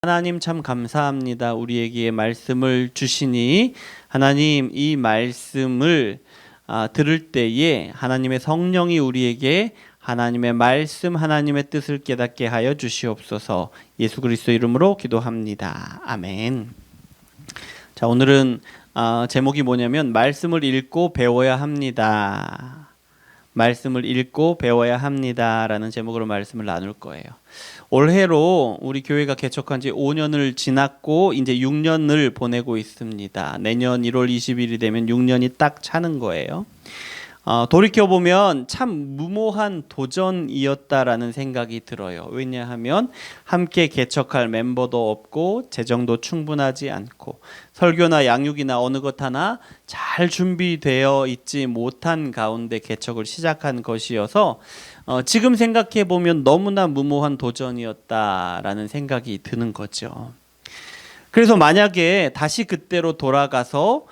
하나님 참 감사합니다. 우리에게 말씀을 주시니 하나님 이 말씀을 들을 때에 하나님의 성령이 우리에게 하나님의 말씀, 하나님의 뜻을 깨닫게 하여 주시옵소서. 예수 그리스도 이름으로 기도합니다. 아멘. 자, 오늘은 제목이 뭐냐면 말씀을 읽고 배워야 합니다. 말씀을 읽고 배워야 합니다라는 제목으로 말씀을 나눌 거예요. 올해로 우리 교회가 개척한 지 5년을 지났고 이제 6년을 보내고 있습니다. 내년 1월 20일이 되면 6년이 딱 차는 거예요. 돌이켜보면 참 무모한 도전이었다라는 생각이 들어요. 왜냐하면 함께 개척할 멤버도 없고 재정도 충분하지 않고 설교나 양육이나 어느 것 하나 잘 준비되어 있지 못한 가운데 개척을 시작한 것이어서 지금 생각해보면 너무나 무모한 도전이었다라는 생각이 드는 거죠. 그래서 만약에 다시 그때로 돌아가서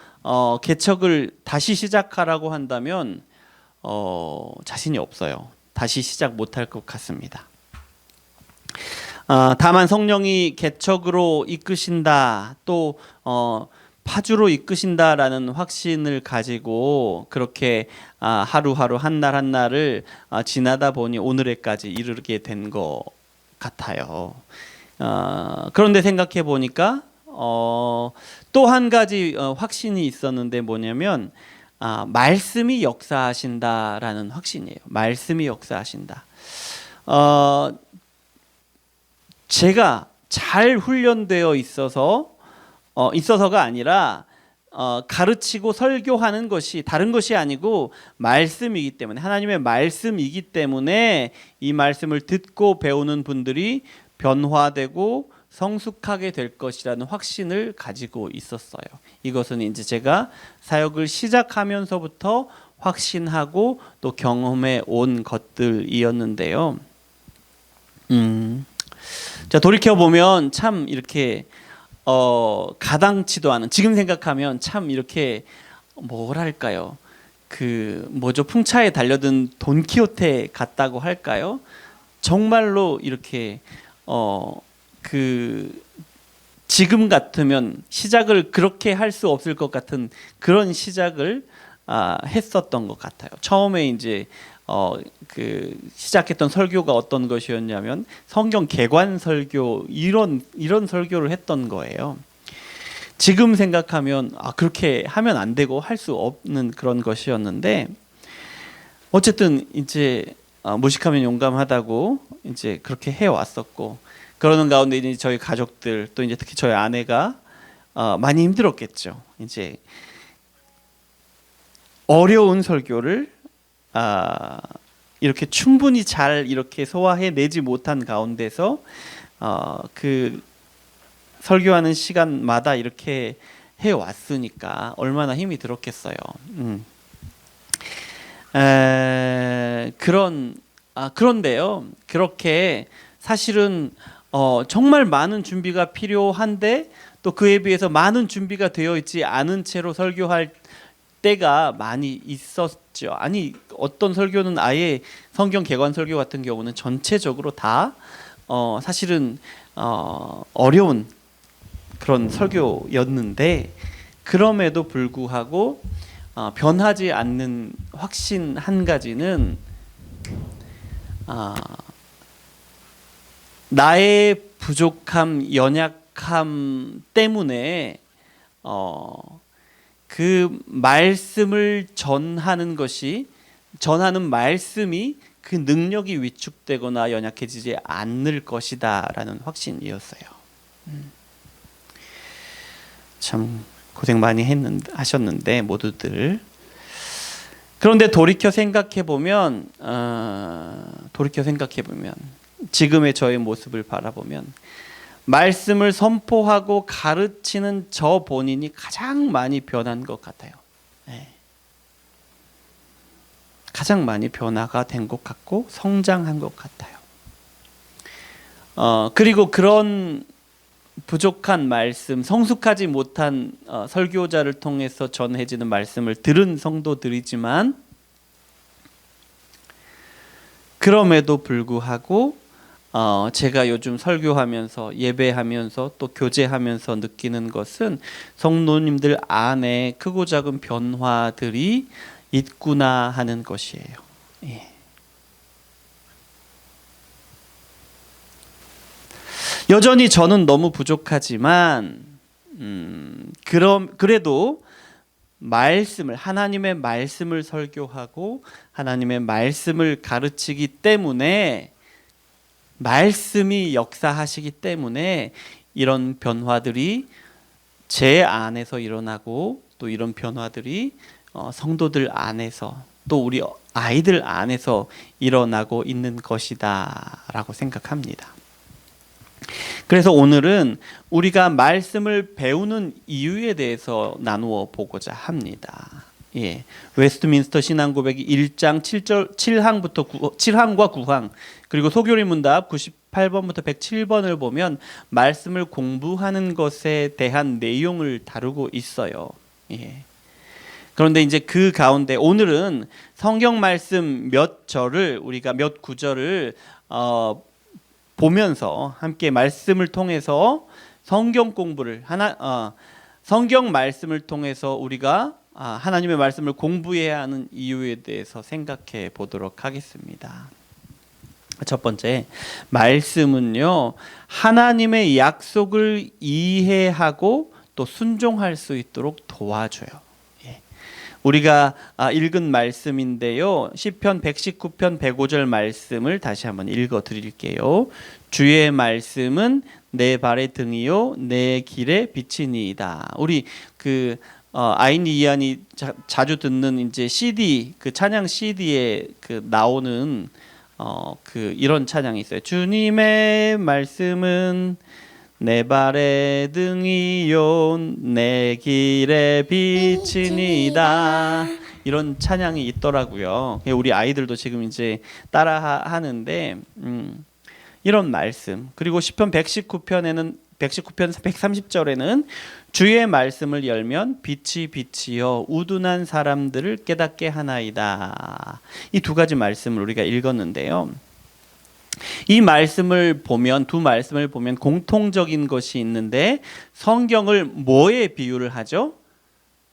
개척을 다시 시작하라고 한다면 자신이 없어요. 다시 시작 못할 것 같습니다. 다만 성령이 개척으로 이끄신다, 또 파주로 이끄신다라는 확신을 가지고 그렇게 하루하루 한 날 한 날을 지나다 보니 오늘에까지 이르게 된 것 같아요. 그런데 생각해 보니까 또 한 가지 확신이 있었는데 뭐냐면 말씀이 역사하신다라는 확신이에요. 말씀이 역사하신다. 제가 잘 훈련되어 있어서가 아니라 가르치고 설교하는 것이 다른 것이 아니고 말씀이기 때문에, 하나님의 말씀이기 때문에 이 말씀을 듣고 배우는 분들이 변화되고 성숙하게 될 것이라는 확신을 가지고 있었어요. 이것은 이제 제가 사역을 시작하면서부터 확신하고 또 경험해 온 것들이었는데요. 자, 돌이켜보면 참 이렇게 가당치도 않은, 지금 생각하면 참 이렇게 뭐랄까요, 풍차에 달려든 돈키호테 같다고 할까요? 정말로 이렇게 지금 같으면 시작을 그렇게 할 수 없을 것 같은 그런 시작을 했었던 것 같아요. 처음에 이제 시작했던 설교가 어떤 것이었냐면 성경 개관 설교, 이런 설교를 했던 거예요. 지금 생각하면 그렇게 하면 안 되고 할 수 없는 그런 것이었는데, 어쨌든 이제 무식하면 용감하다고 이제 그렇게 해 왔었고, 그러는 가운데 이제 저희 가족들, 또 이제 특히 저희 아내가 많이 힘들었겠죠. 이제 어려운 설교를 이렇게 충분히 잘 이렇게 소화해 내지 못한 가운데서 그 설교하는 시간마다 이렇게 해 왔으니까 얼마나 힘이 들었겠어요. 그런데요, 그렇게 사실은 정말 많은 준비가 필요한데 또 그에 비해서 많은 준비가 되어 있지 않은 채로 설교할 때가 많이 있었죠. 아니, 어떤 설교는 아예 성경 개관 설교 같은 경우는 전체적으로 다 사실은 어려운 그런 설교였는데, 그럼에도 불구하고 변하지 않는 확신 한 가지는 나의 부족함, 연약함 때문에 그 말씀을 전하는 말씀이 그 능력이 위축되거나 연약해지지 않을 것이다라는 확신이었어요. 참 고생 많이 하셨는데 모두들. 그런데 돌이켜 생각해 보면 지금의 저의 모습을 바라보면 말씀을 선포하고 가르치는 저 본인이 가장 많이 변한 것 같아요. 네. 가장 많이 변화가 된 것 같고 성장한 것 같아요. 그리고 그런 부족한 말씀, 성숙하지 못한 설교자를 통해서 전해지는 말씀을 들은 성도들이지만, 그럼에도 불구하고 제가 요즘 설교하면서 예배하면서 또 교제하면서 느끼는 것은 성도님들 안에 크고 작은 변화들이 있구나 하는 것이에요. 예. 여전히 저는 너무 부족하지만 그래도 하나님의 말씀을 설교하고 하나님의 말씀을 가르치기 때문에, 말씀이 역사하시기 때문에 이런 변화들이 제 안에서 일어나고, 또 이런 변화들이 성도들 안에서, 또 우리 아이들 안에서 일어나고 있는 것이다 라고 생각합니다. 그래서 오늘은 우리가 말씀을 배우는 이유에 대해서 나누어 보고자 합니다. 예, 웨스트민스터 신앙고백 1장 7항과 9항, 그리고 소교리 문답 98번부터 107번을 보면 말씀을 공부하는 것에 대한 내용을 다루고 있어요. 예. 그런데 이제 그 가운데 오늘은 성경 말씀 몇 절을, 우리가 몇 구절을 보면서 함께 말씀을 통해서 성경 공부를 성경 말씀을 통해서 우리가 하나님의 말씀을 공부해야 하는 이유에 대해서 생각해 보도록 하겠습니다. 첫 번째, 말씀은요, 하나님의 약속을 이해하고 또 순종할 수 있도록 도와줘요. 우리가 읽은 말씀인데요, 시편 119편 105절 말씀을 다시 한번 읽어 드릴게요. 주의 말씀은 내 발의 등이요 내 길의 빛이니이다. 우리 아이니 이안이 자주 듣는 이제 CD, 그 찬양 CD에 나오는 이런 찬양이 있어요. 주님의 말씀은 내 발의 등이요 내 길의 빛이니이다. 이런 찬양이 있더라고요. 우리 아이들도 지금 이제 따라 하는데 이런 말씀, 그리고 시편 119편 130절에는 주의 말씀을 열면 빛이 빛이여 우둔한 사람들을 깨닫게 하나이다. 이 두 가지 말씀을 우리가 읽었는데요, 이 말씀을 보면, 두 말씀을 보면 공통적인 것이 있는데 성경을 뭐에 비유를 하죠?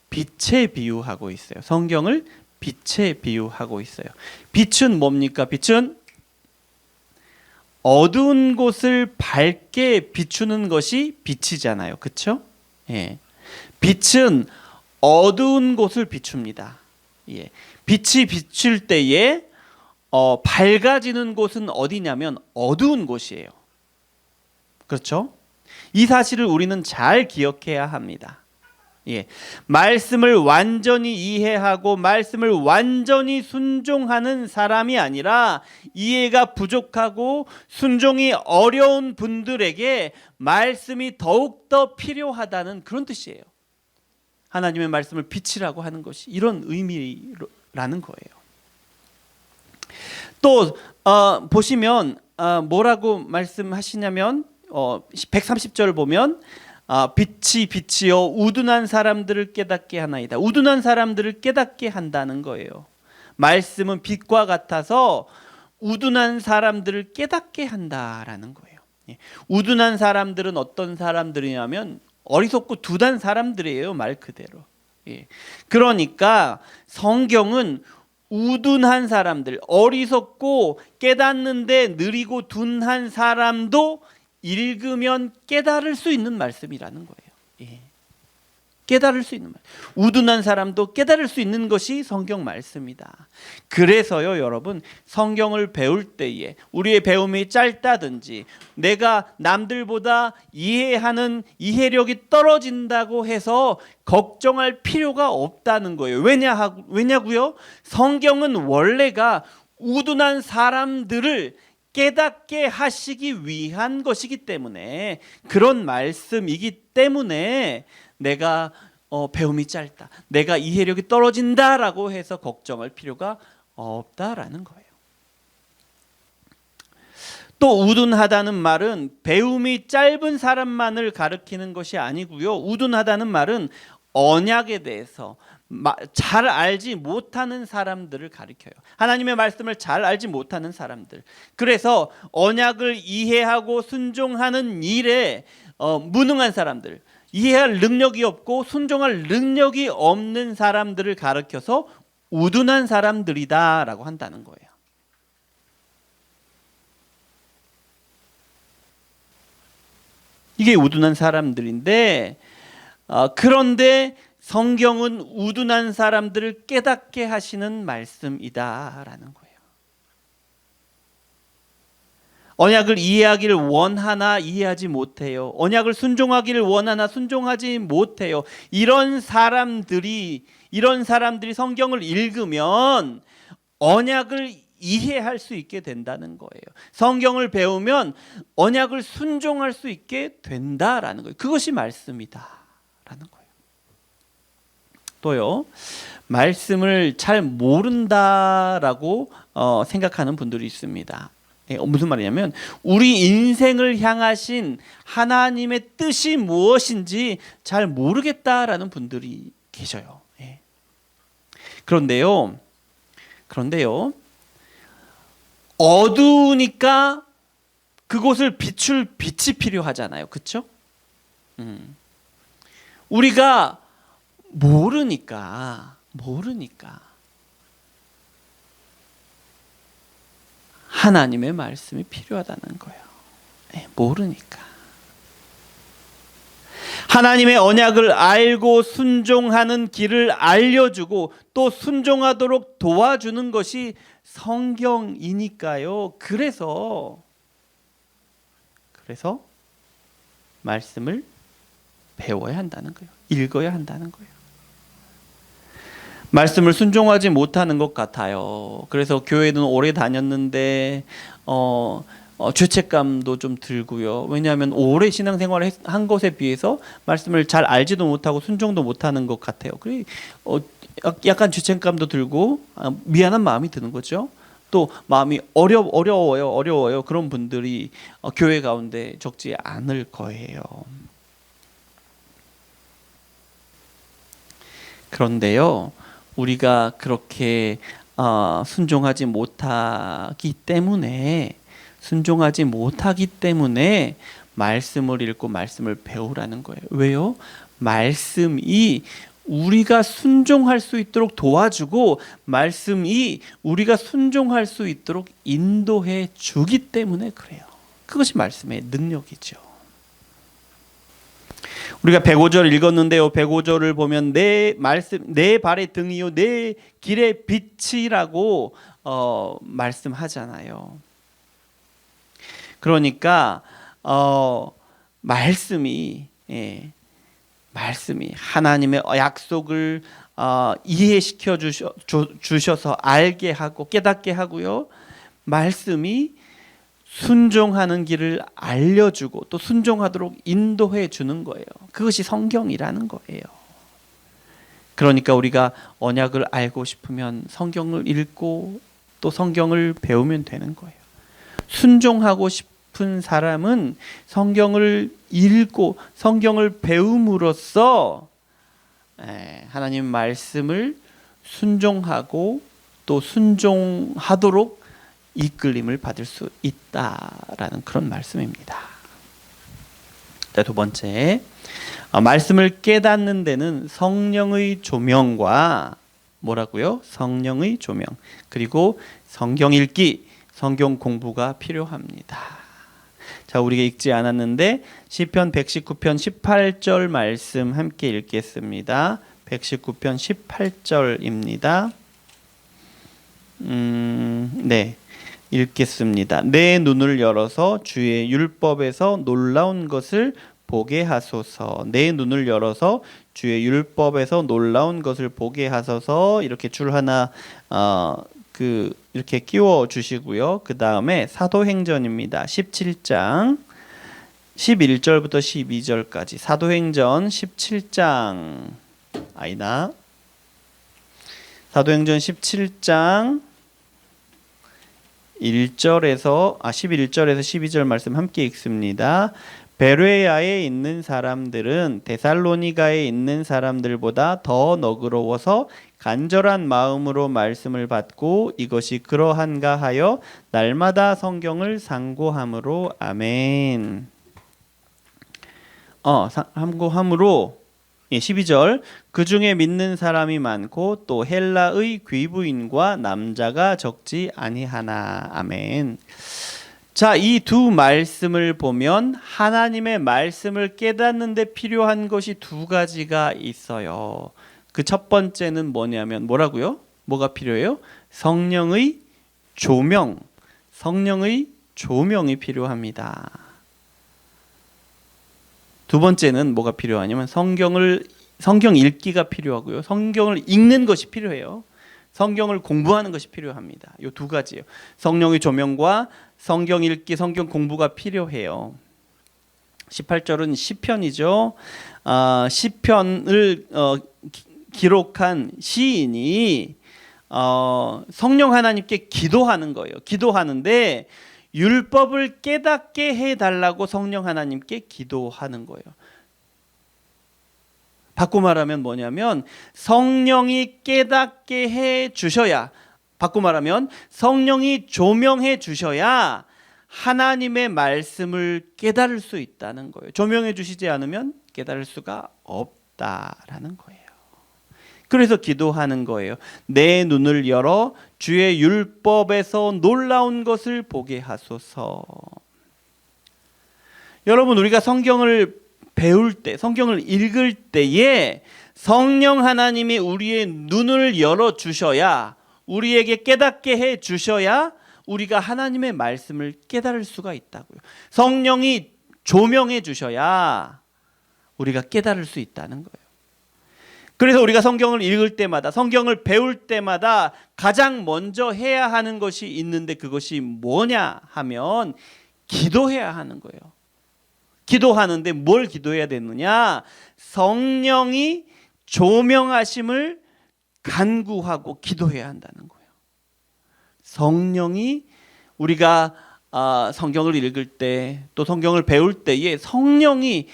빛에 비유하고 있어요. 성경을 빛에 비유하고 있어요. 빛은 뭡니까? 빛은 어두운 곳을 밝게 비추는 것이 빛이잖아요. 그렇죠? 예. 빛은 어두운 곳을 비춥니다. 예. 빛이 비출 때에 밝아지는 곳은 어디냐면 어두운 곳이에요. 그렇죠? 이 사실을 우리는 잘 기억해야 합니다. 예. 말씀을 완전히 이해하고 말씀을 완전히 순종하는 사람이 아니라 이해가 부족하고 순종이 어려운 분들에게 말씀이 더욱더 필요하다는 그런 뜻이에요. 하나님의 말씀을 빛이라고 하는 것이 이런 의미라는 거예요. 또 보시면 뭐라고 말씀하시냐면 130절을 보면 빛이 빛이요 우둔한 사람들을 깨닫게 하나이다. 우둔한 사람들을 깨닫게 한다는 거예요. 말씀은 빛과 같아서 우둔한 사람들을 깨닫게 한다라는 거예요. 우둔한 사람들은 어떤 사람들이냐면 어리석고 두단 사람들이에요. 말 그대로. 그러니까 성경은 우둔한 사람들, 어리석고 깨닫는데 느리고 둔한 사람도 읽으면 깨달을 수 있는 말씀이라는 거예요. 깨달을 수 있는 말. 우둔한 사람도 깨달을 수 있는 것이 성경 말씀이다. 그래서요, 여러분, 성경을 배울 때에 우리의 배움이 짧다든지 내가 남들보다 이해하는 이해력이 떨어진다고 해서 걱정할 필요가 없다는 거예요. 왜냐고요? 성경은 원래가 우둔한 사람들을 깨닫게 하시기 위한 것이기 때문에, 그런 말씀이기 때문에 내가 배움이 짧다, 내가 이해력이 떨어진다라고 해서 걱정할 필요가 없다라는 거예요. 또 우둔하다는 말은 배움이 짧은 사람만을 가리키는 것이 아니고요. 우둔하다는 말은 언약에 대해서, 잘 알지 못하는 사람들을 가리켜요. 하나님의 말씀을 잘 알지 못하는 사람들. 그래서 언약을 이해하고 순종하는 일에 무능한 사람들, 이해할 능력이 없고 순종할 능력이 없는 사람들을 가리켜서 우둔한 사람들이다라고 한다는 거예요. 이게 우둔한 사람들인데, 그런데 성경은 우둔한 사람들을 깨닫게 하시는 말씀이다라는 거예요. 언약을 이해하기를 원하나 이해하지 못해요. 언약을 순종하기를 원하나 순종하지 못해요. 이런 사람들이 성경을 읽으면 언약을 이해할 수 있게 된다는 거예요. 성경을 배우면 언약을 순종할 수 있게 된다라는 거예요. 그것이 말씀이다라는 거예요. 또요, 말씀을 잘 모른다라고 생각하는 분들이 있습니다. 무슨 말이냐면 우리 인생을 향하신 하나님의 뜻이 무엇인지 잘 모르겠다라는 분들이 계셔요. 그런데요, 어두우니까 그곳을 비출 빛이 필요하잖아요. 그렇죠? 우리가 모르니까 하나님의 말씀이 필요하다는 거예요. 모르니까. 하나님의 언약을 알고 순종하는 길을 알려주고 또 순종하도록 도와주는 것이 성경이니까요. 그래서 말씀을 배워야 한다는 거예요. 읽어야 한다는 거예요. 말씀을 순종하지 못하는 것 같아요. 그래서 교회는 오래 다녔는데 죄책감도 좀 들고요. 왜냐하면 오래 신앙생활을 한 것에 비해서 말씀을 잘 알지도 못하고 순종도 못하는 것 같아요. 그래 약간 죄책감도 들고 미안한 마음이 드는 거죠. 또 마음이 어려워요. 그런 분들이 교회 가운데 적지 않을 거예요. 그런데요, 우리가 그렇게 순종하지 못하기 때문에 말씀을 읽고 말씀을 배우라는 거예요. 왜요? 말씀이 우리가 순종할 수 있도록 도와주고 말씀이 우리가 순종할 수 있도록 인도해 주기 때문에 그래요. 그것이 말씀의 능력이죠. 우리가 105절 읽었는데요. 105절을 보면 내 발의 등이요 내 길의 빛이라고 말씀하잖아요. 그러니까 말씀이 하나님의 약속을 이해시켜 주셔서 알게 하고 깨닫게 하고요. 말씀이 순종하는 길을 알려주고 또 순종하도록 인도해 주는 거예요. 그것이 성경이라는 거예요. 그러니까 우리가 언약을 알고 싶으면 성경을 읽고 또 성경을 배우면 되는 거예요. 순종하고 싶은 사람은 성경을 읽고 성경을 배움으로써 하나님 말씀을 순종하고 또 순종하도록 이끌림을 받을 수 있다라는 그런 말씀입니다. 두 번째, 말씀을 깨닫는 데는 성령의 조명과 뭐라고요? 성령의 조명 그리고 성경 읽기, 성경 공부가 필요합니다. 자, 우리가 읽지 않았는데 시편 119편 18절 말씀 함께 읽겠습니다. 119편 18절입니다. 네. 읽겠습니다. 내 눈을 열어서 주의 율법에서 놀라운 것을 보게 하소서. 내 눈을 열어서 주의 율법에서 놀라운 것을 보게 하소서. 이렇게 줄 하나 이렇게 끼워 주시고요. 그 다음에 사도행전입니다. 17장 11절부터 12절까지 사도행전 17장 사도행전 17장 11절에서 12절 말씀 함께 읽습니다. 베레아에 있는 사람들은 데살로니가에 있는 사람들보다 더 너그러워서 간절한 마음으로 말씀을 받고 이것이 그러한가 하여 날마다 성경을 상고함으로 아멘. 상고함으로 12절 그 중에 믿는 사람이 많고 또 헬라의 귀부인과 남자가 적지 아니하나 아멘. 자, 이 두 말씀을 보면 하나님의 말씀을 깨닫는 데 필요한 것이 두 가지가 있어요. 그 첫 번째는 뭐냐면 뭐라고요? 뭐가 필요해요? 성령의 조명. 성령의 조명이 필요합니다. 두 번째는 뭐가 필요하냐면 성경 읽기가 필요하고요. 성경을 읽는 것이 필요해요. 성경을 공부하는 것이 필요합니다. 이 두 가지예요. 성령의 조명과 성경 읽기, 성경 공부가 필요해요. 18절은 시편이죠. 시편을 기록한 시인이 성령 하나님께 기도하는 거예요. 기도하는데 율법을 깨닫게 해달라고 성령 하나님께 기도하는 거예요. 바꿔 말하면 뭐냐면 성령이 깨닫게 해 주셔야, 바꿔 말하면 성령이 조명해 주셔야 하나님의 말씀을 깨달을 수 있다는 거예요. 조명해 주시지 않으면 깨달을 수가 없다라는 거예요. 그래서 기도하는 거예요. 내 눈을 열어 주의 율법에서 놀라운 것을 보게 하소서. 여러분, 우리가 성경을 배울 때, 성경을 읽을 때에 성령 하나님이 우리의 눈을 열어 주셔야, 우리에게 깨닫게 해 주셔야 우리가 하나님의 말씀을 깨달을 수가 있다고요. 성령이 조명해 주셔야 우리가 깨달을 수 있다는 거예요. 그래서 우리가 성경을 읽을 때마다, 성경을 배울 때마다 가장 먼저 해야 하는 것이 있는데 그것이 뭐냐 하면 기도해야 하는 거예요. 기도하는데 뭘 기도해야 되느냐? 성령이 조명하심을 간구하고 기도해야 한다는 거예요. 성령이 우리가 성경을 읽을 때 또 성경을 배울 때에 성령이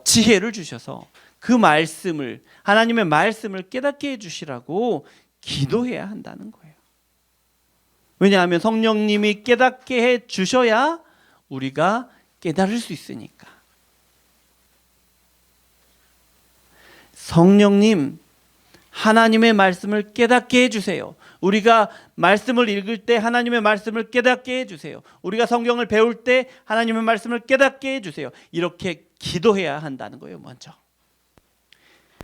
지혜를 주셔서 그 말씀을, 하나님의 말씀을 깨닫게 해주시라고 기도해야 한다는 거예요. 왜냐하면 성령님이 깨닫게 해주셔야 우리가 깨달을 수 있으니까. 성령님, 하나님의 말씀을 깨닫게 해주세요. 우리가 말씀을 읽을 때 하나님의 말씀을 깨닫게 해주세요. 우리가 성경을 배울 때 하나님의 말씀을 깨닫게 해주세요. 이렇게 기도해야 한다는 거예요, 먼저.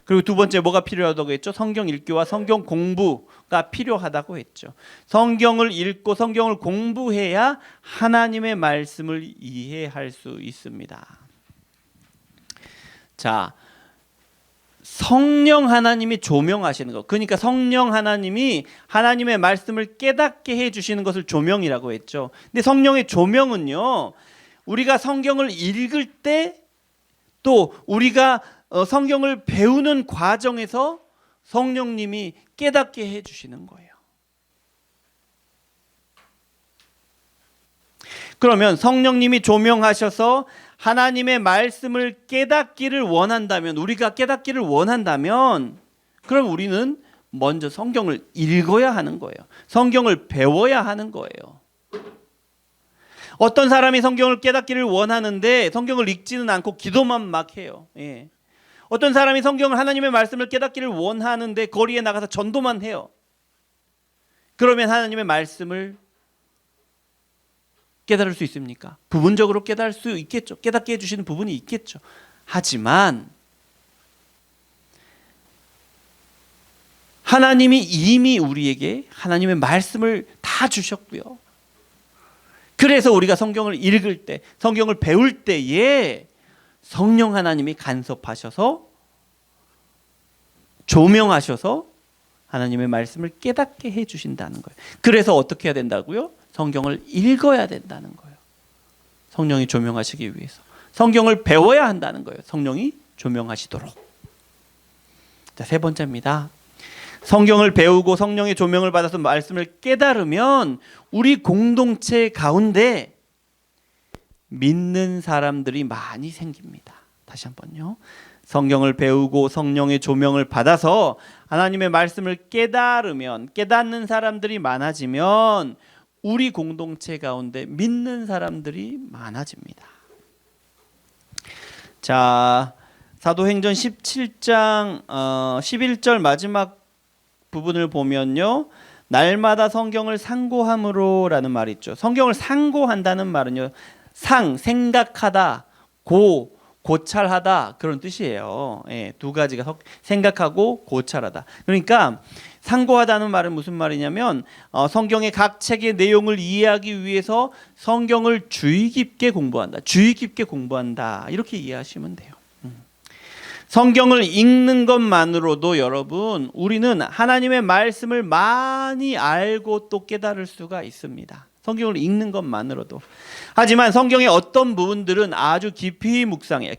그리고 두 번째 뭐가 필요하다고 했죠? 성경 읽기와 성경 공부가 필요하다고 했죠. 성경을 읽고 성경을 공부해야 하나님의 말씀을 이해할 수 있습니다. 자, 성령 하나님이 조명하시는 것, 그러니까 성령 하나님이 하나님의 말씀을 깨닫게 해주시는 것을 조명이라고 했죠. 근데 성령의 조명은요, 우리가 성경을 읽을 때 또 우리가 성경을 배우는 과정에서 성령님이 깨닫게 해주시는 거예요. 그러면 성령님이 조명하셔서 하나님의 말씀을 깨닫기를 원한다면, 우리가 깨닫기를 원한다면, 그럼 우리는 먼저 성경을 읽어야 하는 거예요. 성경을 배워야 하는 거예요. 어떤 사람이 성경을 깨닫기를 원하는데 성경을 읽지는 않고 기도만 막 해요. 예. 어떤 사람이 성경을, 하나님의 말씀을 깨닫기를 원하는데 거리에 나가서 전도만 해요. 그러면 하나님의 말씀을 깨달을 수 있습니까? 부분적으로 깨달을 수 있겠죠. 깨닫게 해주시는 부분이 있겠죠. 하지만 하나님이 이미 우리에게 하나님의 말씀을 다 주셨고요. 그래서 우리가 성경을 읽을 때, 성경을 배울 때에 성령 하나님이 간섭하셔서, 조명하셔서 하나님의 말씀을 깨닫게 해주신다는 거예요. 그래서 어떻게 해야 된다고요? 성경을 읽어야 된다는 거예요. 성령이 조명하시기 위해서. 성경을 배워야 한다는 거예요. 성령이 조명하시도록. 자, 세 번째입니다. 성경을 배우고 성령의 조명을 받아서 말씀을 깨달으면 우리 공동체 가운데 믿는 사람들이 많이 생깁니다. 다시 한번요. 성경을 배우고 성령의 조명을 받아서 하나님의 말씀을 깨닫는 사람들이 많아지면 우리 공동체 가운데 믿는 사람들이 많아집니다. 자, 사도행전 17장 11절 마지막 부분을 보면요, 날마다 성경을 상고함으로 라는 말이 있죠. 성경을 상고한다는 말은요, 생각하다, 고찰하다 그런 뜻이에요. 예, 두 가지가 생각하고 고찰하다. 그러니까 상고하다는 말은 무슨 말이냐면 성경의 각 책의 내용을 이해하기 위해서 성경을 주의 깊게 공부한다. 이렇게 이해하시면 돼요. 성경을 읽는 것만으로도 여러분, 우리는 하나님의 말씀을 많이 알고 또 깨달을 수가 있습니다. 성경을 읽는 것만으로도. 하지만 성경의 어떤 부분들은 아주 깊이 묵상해야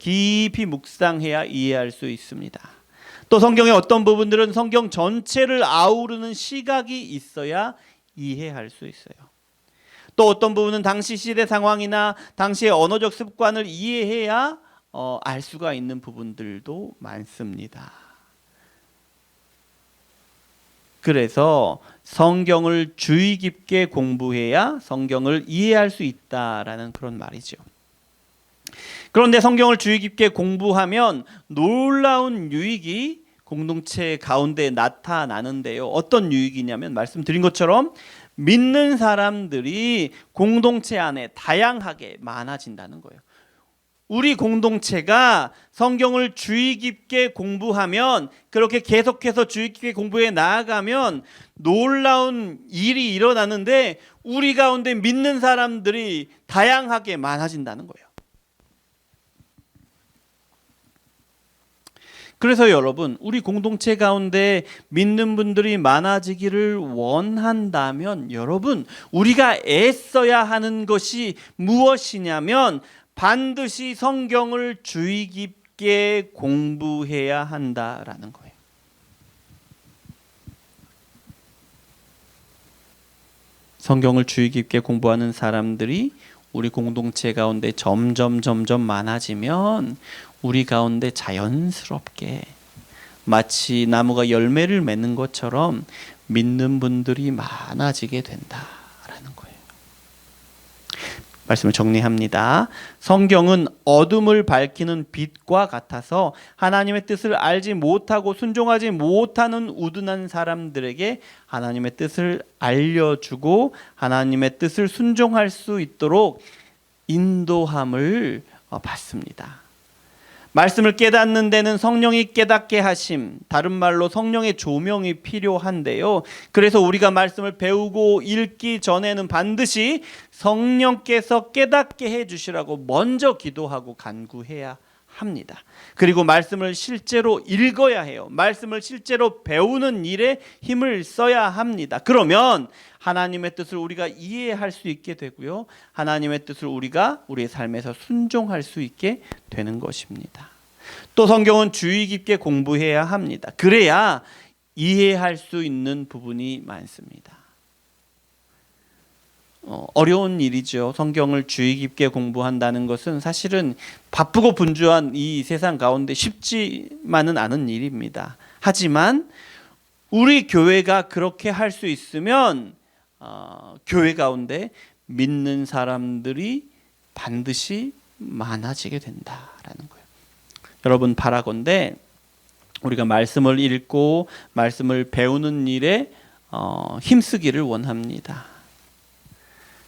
이해할 수 있습니다. 또 성경의 어떤 부분들은 성경 전체를 아우르는 시각이 있어야 이해할 수 있어요. 또 어떤 부분은 당시 시대 상황이나 당시의 언어적 습관을 이해해야 알 수가 있는 부분들도 많습니다. 그래서 성경을 주의 깊게 공부해야 성경을 이해할 수 있다라는 그런 말이죠. 그런데 성경을 주의 깊게 공부하면 놀라운 유익이 공동체 가운데 나타나는데요. 어떤 유익이냐면 말씀드린 것처럼 믿는 사람들이 공동체 안에 다양하게 많아진다는 거예요. 우리 공동체가 성경을 주의 깊게 공부하면, 그렇게 계속해서 주의 깊게 공부해 나아가면 놀라운 일이 일어나는데 우리 가운데 믿는 사람들이 다양하게 많아진다는 거예요. 그래서 여러분, 우리 공동체 가운데 믿는 분들이 많아지기를 원한다면 여러분, 우리가 애써야 하는 것이 무엇이냐면 반드시 성경을 주의 깊게 공부해야 한다라는 거예요. 성경을 주의 깊게 공부하는 사람들이 우리 공동체 가운데 점점 많아지면 우리 가운데 자연스럽게 마치 나무가 열매를 맺는 것처럼 믿는 분들이 많아지게 된다라는 거예요. 말씀을 정리합니다. 성경은 어둠을 밝히는 빛과 같아서 하나님의 뜻을 알지 못하고 순종하지 못하는 우둔한 사람들에게 하나님의 뜻을 알려주고 하나님의 뜻을 순종할 수 있도록 인도함을 받습니다. 말씀을 깨닫는 데는 성령이 깨닫게 하심, 다른 말로 성령의 조명이 필요한데요. 그래서 우리가 말씀을 배우고 읽기 전에는 반드시 성령께서 깨닫게 해주시라고 먼저 기도하고 간구해야 합니다. 그리고 말씀을 실제로 읽어야 해요. 말씀을 실제로 배우는 일에 힘을 써야 합니다. 그러면 하나님의 뜻을 우리가 이해할 수 있게 되고요, 하나님의 뜻을 우리가 우리의 삶에서 순종할 수 있게 되는 것입니다. 또 성경은 주의 깊게 공부해야 합니다. 그래야 이해할 수 있는 부분이 많습니다. 어려운 일이죠. 성경을 주의 깊게 공부한다는 것은 사실은 바쁘고 분주한 이 세상 가운데 쉽지만은 않은 일입니다. 하지만 우리 교회가 그렇게 할 수 있으면 교회 가운데 믿는 사람들이 반드시 많아지게 된다라는 거예요. 여러분, 바라건대 우리가 말씀을 읽고 말씀을 배우는 일에 힘쓰기를 원합니다.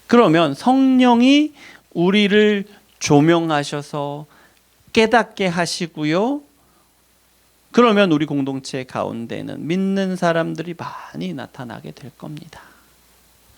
그러면 성령이 우리를 조명하셔서 깨닫게 하시고요, 그러면 우리 공동체 가운데는 믿는 사람들이 많이 나타나게 될 겁니다.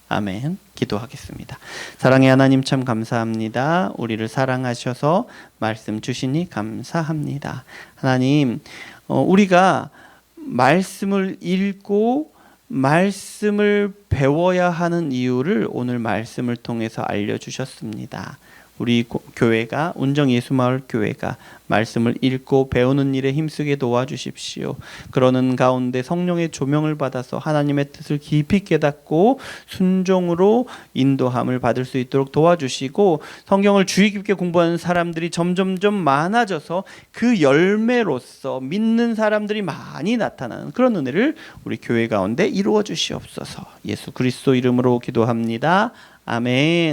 아멘. 기도하겠습니다. 사랑의 하나님, 참 감사합니다. 우리를 사랑하셔서 말씀 주시니 감사합니다. 하나님, 우리가 말씀을 읽고 말씀을 배워야 하는 이유를 오늘 말씀을 통해서 알려주셨습니다. 우리 교회가 운정 예수마을 교회가 말씀을 읽고 배우는 일에 힘쓰게 도와주십시오. 그러는 가운데 성령의 조명을 받아서 하나님의 뜻을 깊이 깨닫고 순종으로 인도함을 받을 수 있도록 도와주시고 성경을 주의 깊게 공부하는 사람들이 점점점 많아져서 그 열매로서 믿는 사람들이 많이 나타나는 그런 은혜를 우리 교회 가운데 이루어 주시옵소서. 예수 그리스도 이름으로 기도합니다. 아멘.